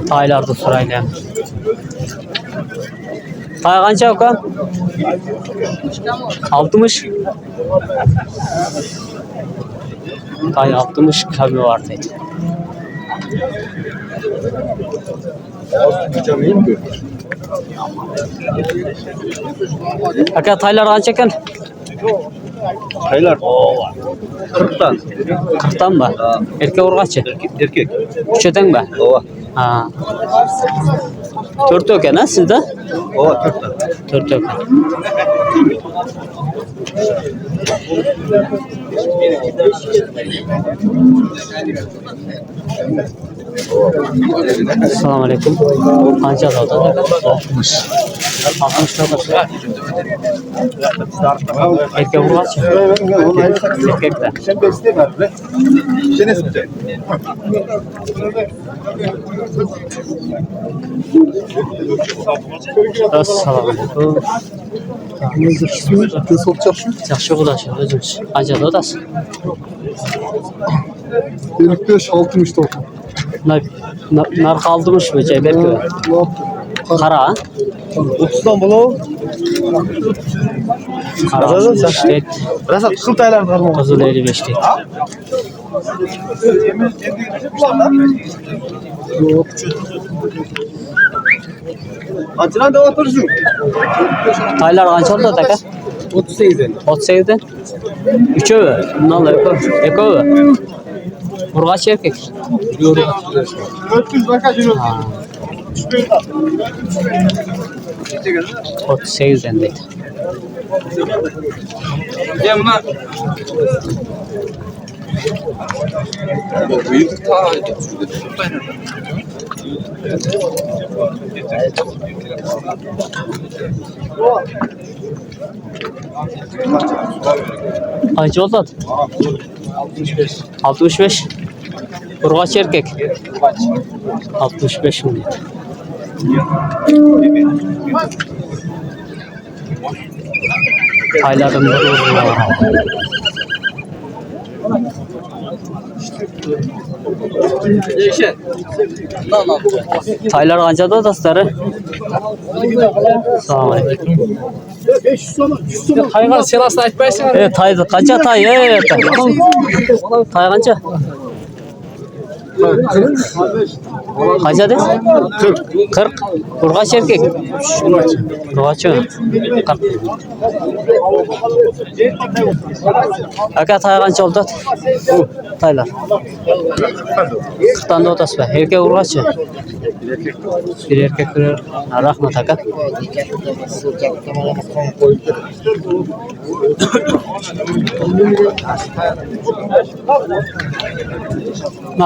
Taylarda sırayla. Tay qancha ukam? 60. Tay 60 kabi var deydi. Aka taylar qancha ekan? Haylar. 40'tan. 40'tan mı? Erkek urgaçı? Erkek. Üçeten mi? Ova. Ha. 4 ekan ha sizde? Ova 40'tan. 4 ekan. Assalamu alaikum. Qancha sotadi? 60. 60 da. Erkek urgaçı? Erkekler. Sen besleme be. Sen esmeyecek. Assalamu alaikum. Yaxshi qilasiz o'zingiz. Qancha sotasiz? 45-60 Narx 60 mı cebir gibi? Qara. 30'dan bulu. Qara 60 deydi. Rasat 40 aylar var mı? Qizil 55 deydi. Açılan da otursun. Taylar qancha oldu aka? 38'den. 38'den. Üçövi. Bundan da ekovi. Urgaç erkek. 400 baka jiro. 38'den deydi. Ya bunlar. Büyük ta. Qancha oldu? 65. 65. Urgaç erkek. 65 mi deydi. Tayların bir urgağı var. Yeşil. Taylar qancha dostları? Assalomu alaykum. Hayvan selasını aytmaysan. Tay qancha tay? Tay qancha? Qancha deysiz? 40. 40. Urgaç erkek. Urgaçı. 40. Aka tay qancha oldu? Taylar. 40'dan da otası be. Erkek urgaçı. Bir erkek bir. Rahmat aka.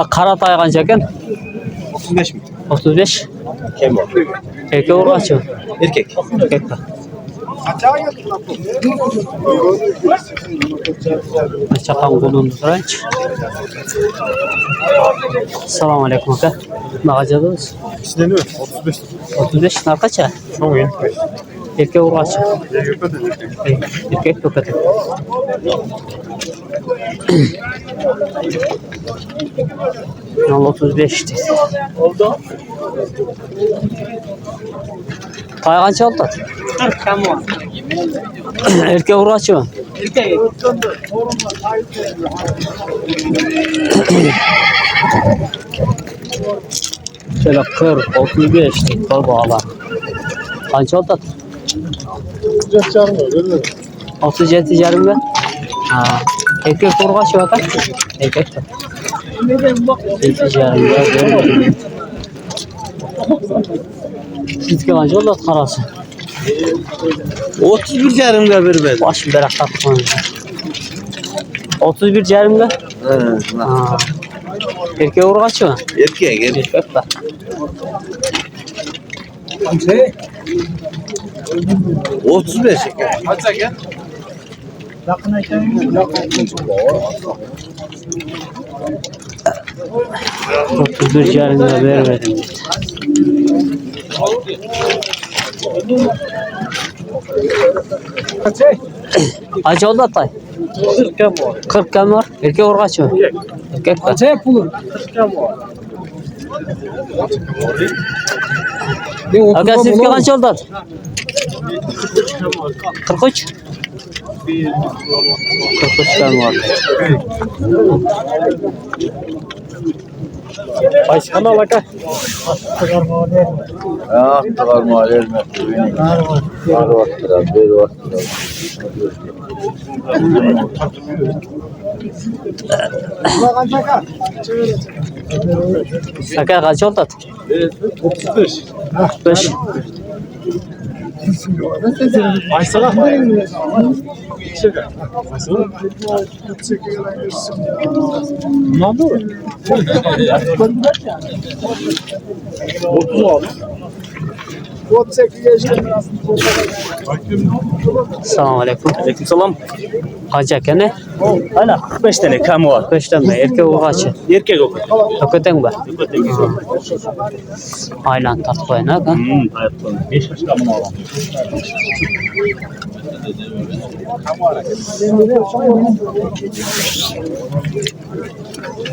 Qara tay qancha ekan? 35 mi? 35. Kim var? Erkek urgaçı. Erkek. Erkek. Çakan bulundu ranch. Assalamu alaikum aka. Mağazadayız. İşte ne? 35. 35 narkaça? Çok iyi. Erkek urgaçı. Erkek yok aka. Yol 35 deydi. Oldu. Tay qancha oldu? 40 kam var. Erkek urgaçı mı? Erkek. Şöyle 40, 35 deydi. Kol bağlar. Qancha oldu? 37 yarım mı? Ha. Erkek urgaçı mı aka? Erkek de. 7 yarım da. Sizge qancha oldu qarası? 31 yarımda bir ben. Baş bir rahat koyun. 31 yarımda? Ha. Erkek urgaçı mı? Erkek. Erkek de. Kaçı? 35 şeker. Kaç şeker? 31 yarımda vermedim. Kaç oldu Atay? 40 kam var. 40 kam var. Erkek urgaçı mı? Erkek de. Kaça pulun? 40 kam var. Aka sizga qancha oldi? 43. 43 dan var. Qaysi kanal aka? Çıkarma verme. Var vaktiler, bir vaktiler. Aka qancha oldi? 35. 45. Aysana. Ne oldu? 30 oldu. Assalomu alaykum. Aleykümselam. Qancha aka ne? Ana 45 tane kam var. 45 dan mı? Erkek urg'achi. Erkek o. To'katang ba? Aylan tartib qo'yin aka. 5 yaşında mı alalım?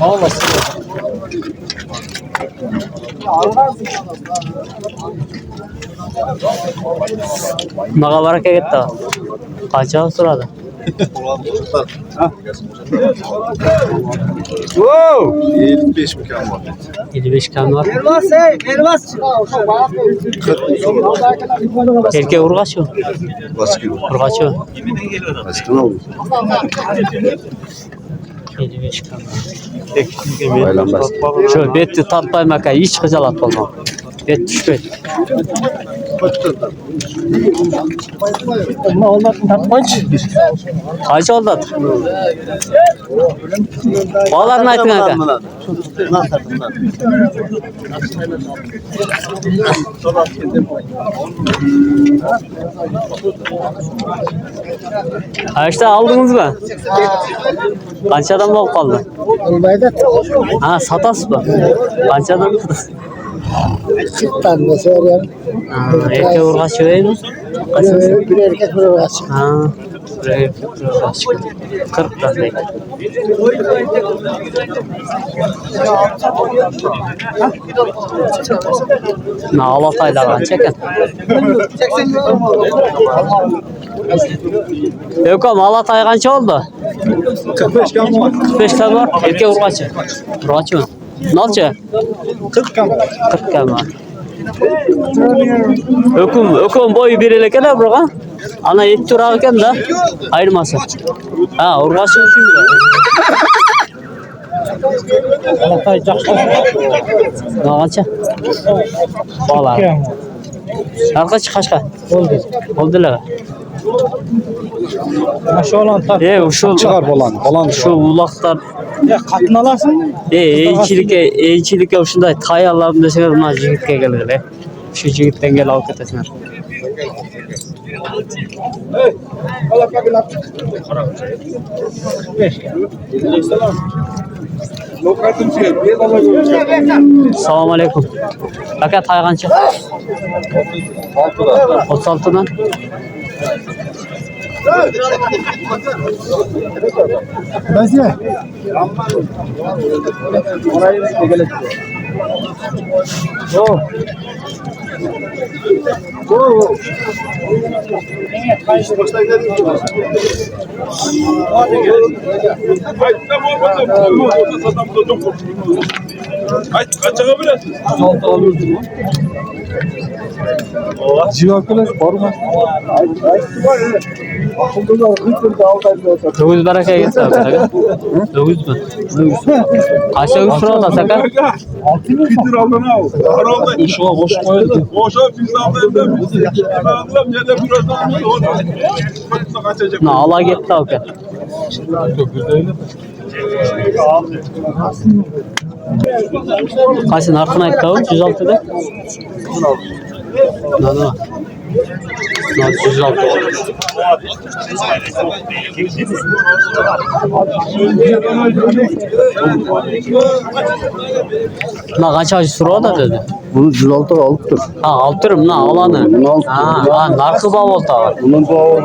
Olmasın. Mağa baraka ketdi. Qancha so'radi? Wow! 55 mükemmel var. 55 kam var. Erkek urg'achi. Baskı. Urg'achi. Baskı ne oldu? 55 kam. Aylan baskı. Shu betni tortmayman aka, hech xijolat bo'lmang. Bet tushmaydi. Qancha oldi? Bolalarni ayting aka. Kaçta aldınız mı? Qanchadan olib qoldi? Ha, satasizmi? Qanchadan? Çıktan mesela Erkek urg'achi deymi? bir erkek bir uğraşıyor. Ha, bir erkek urg'achi. 40 dan deydi. Na, Alataylar qancha ekan? Yo'q, Alatay qancha oldi? 45 kam var. 45 kam var. Erkek urg'achi. Urg'achimi? Nolcha? 40 kam. 40 kam var. Öküm boyu bir ekan da burga. Ana et turar ekan da. Ayırmasa. Ha, urg'achi uchun. Alatay жақсы. Qancha? Bolar. Arqachi qashqa. Oldilar. Maşallah tar. Uşul Çıkar falan. şu ulaqlar Ya qatın alasın. eyinchilikka shunday tayyorlab desalar, mana yigitga keladi. Shu yigitdan kelib olib ketasizlar. Assalomu alaykum. Aka tay qancha? 36 dan. Nasıl? Civaklar var mı? Dokuz baraka getdi aka. 9 mi? Qancha so'radi aka? Peter aldın ha. Herhalde. Şuna hoş koydu. Boşa biz aldın. Ben aldım ya da birazdan onu. Kaçacak. Na, ala getdi aka. Qaysi narxini aytdi u? 106 da? Nima? 106. Na, qancha so'radi dedi? Bunu 106 alıp dur. Ha, olib turib, na, olani. Ha, narxi bor bo'ldi. Bunun doğal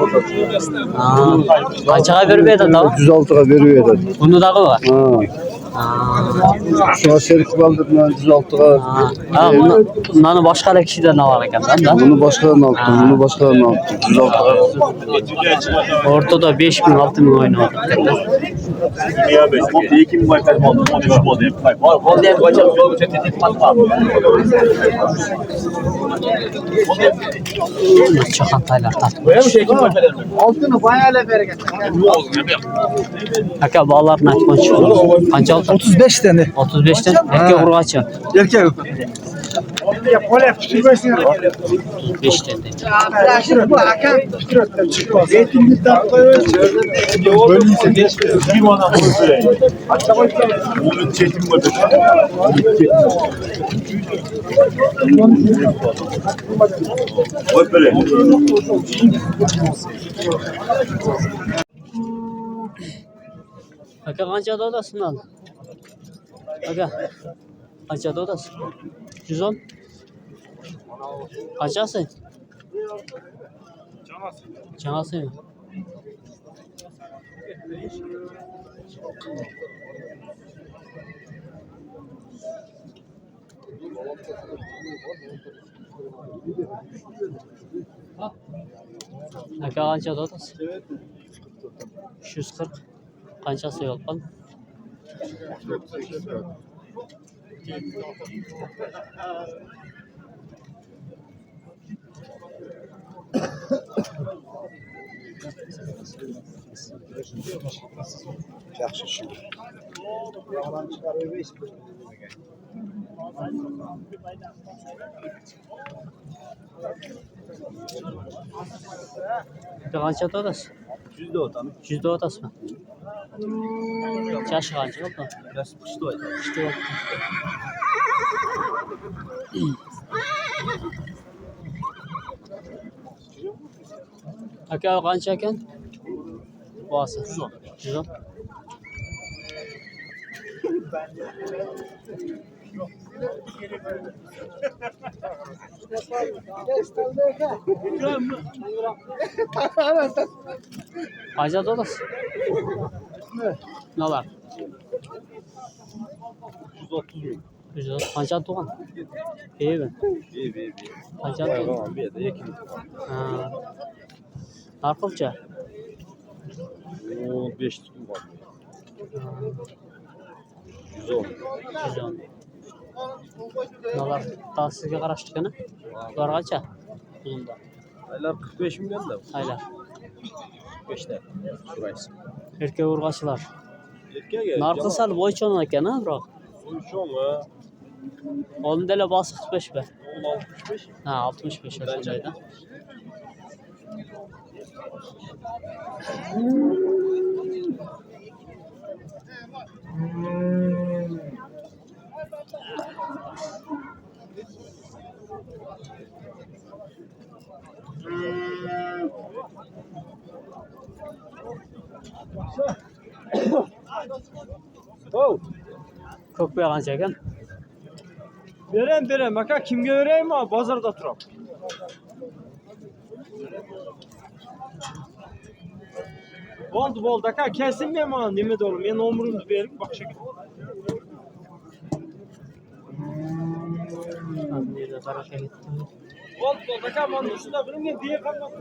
Ha, qanchaga berib edi da? 106'ga veriyor eder. Buni dağı var. Ha. Şuna şerik kaldı bilen 106'ga. Ha, bundan başka bir kişiden var ekan da. Bunu başkalarına aldım. Bunu başkalarına aldım. 106'ga. Ortada 5000 6000 oynuyor. Çakan taylar tatlı. Altını bayağı bereket. Aka bağlar ne çıkıyor? Kança aldın? 35 tane. 35'ten erkek urgaçı. Erkek. Ya polep sürmesin. 35'ten. Şimdi bu hakem Zeytinli tatlı. Böyleyse geç. Bir bana bunu söyle. Bunun çetim var. Bak böyle. Aka kança odasın lan? Aka kança odasın? 110. Kaçası? Canası mı? Aka kança odasın? 140. Kançası yok lan. Yaxşı şimdi. Kança odasın? Yüzde otası mı? Çaşı kança yok mu? İşte yok. Aka kança eken? Boğası. 110. Kaça dolas? Ne var? 130 bin. 130. Kaça tuğan? İyi mi? İyi. Kaça tuğan? Tamam bir de yakin. Ha. Narkılca? 15 tutun var. 110. 110. Ne var? Daha sizge karıştık yana? Var kaça? Bunda. Aylar 45 milyon da. Aylar. 45'te. Şurayız. Erkek urgaçılar. Erkeğe Narkılsal boyçon eken ha bırak. Uyuşon ha. Onun dele bası 45 be. 65. Ha 65 yaşındaydı. Oh. Çok beğenecek eken. Verem. Aka kimge vereyim ha? Bazarda turam. Oldu. Aka kesilmeyeyim ha. Nime doğru. Ben omurumdu verip bak şekil. Nerede karaka gitti? Oldu. Aka ben şurada benim diye kalmam.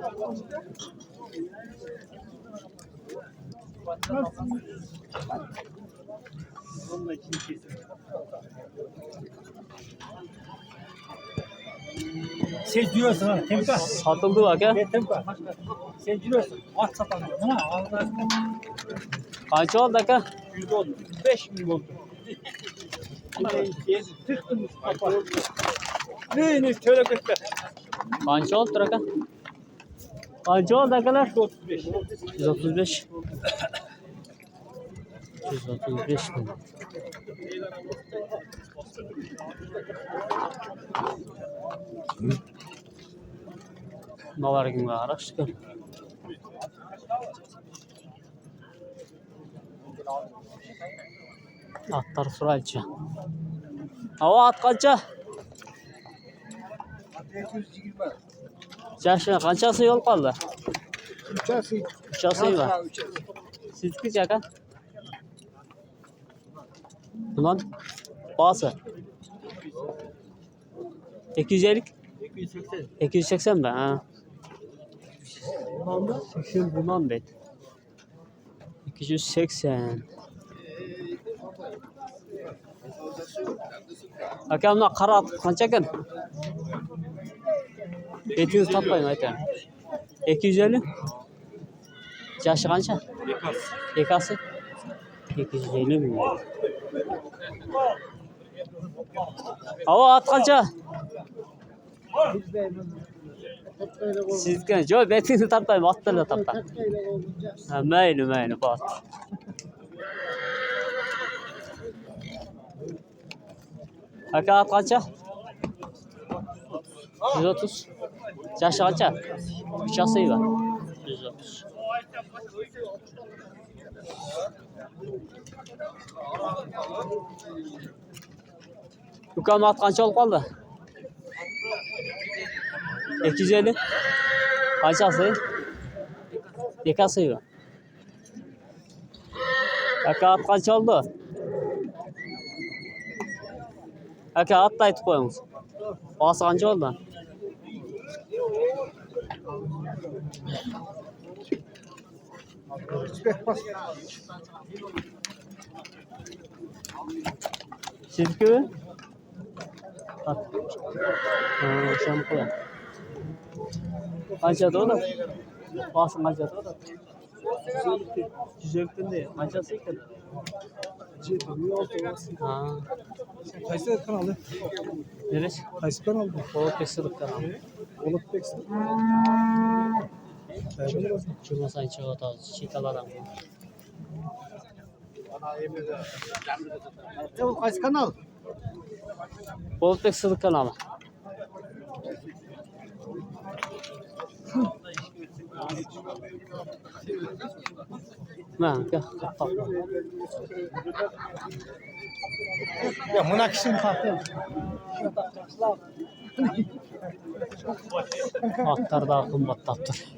Sen diyorsun ha, temka. Satıldı bak ha. Temka. Sen diyorsun, at satalım. Ha, Allah. Kaç oldu aka? 100 oldu. 5.000 oldu. Tıktım kapat. Ne söyle göster. Kaç oldu aka? Kaç oldu akalar? 135. 135. 135 mi? Ne var ki araştır. Atlar suralça. Hava at kaça? Yaşına kaçası yol kaldı? Uçası var. Siz kaç aka? Ulan bağısı. 250. 280. 280 mi? Ha. 80 bundan bet. 280. Aka buna qara atib qancha ekan? 700 topmayman aytaman. 250. Yaşı qancha? Ekasi. 250 mi? Hava at qancha? Sizga joy betini topmayman, otlarni topman. Ha, mayli, bot. Aka at qancha? 130. Yaşı qancha? 3 yasıyla. 130. Ukam at qancha olib qoldi? 250. Qanchasi? Ekasiga. Aka at qancha oldi? Aka atni aytib qo'yingiz. Basi qancha oldi? Sizniki? At. Şam qo'ying. Qancha dollar? Basi qancha dollar? 150 tanda. Qanchasi ekan? Ha. Qaysi kanalı? Neresi? Qaysi kanal bu? Olupbekçilik kanalı. Olupbeksin. Cuma sayın çıkıyor. Çikalardan. Bu kaç kanal? Olupbekçilik kanalı. Ne? Gel. Ya buna kişinin farkı. Atlar daha kımbattaptır.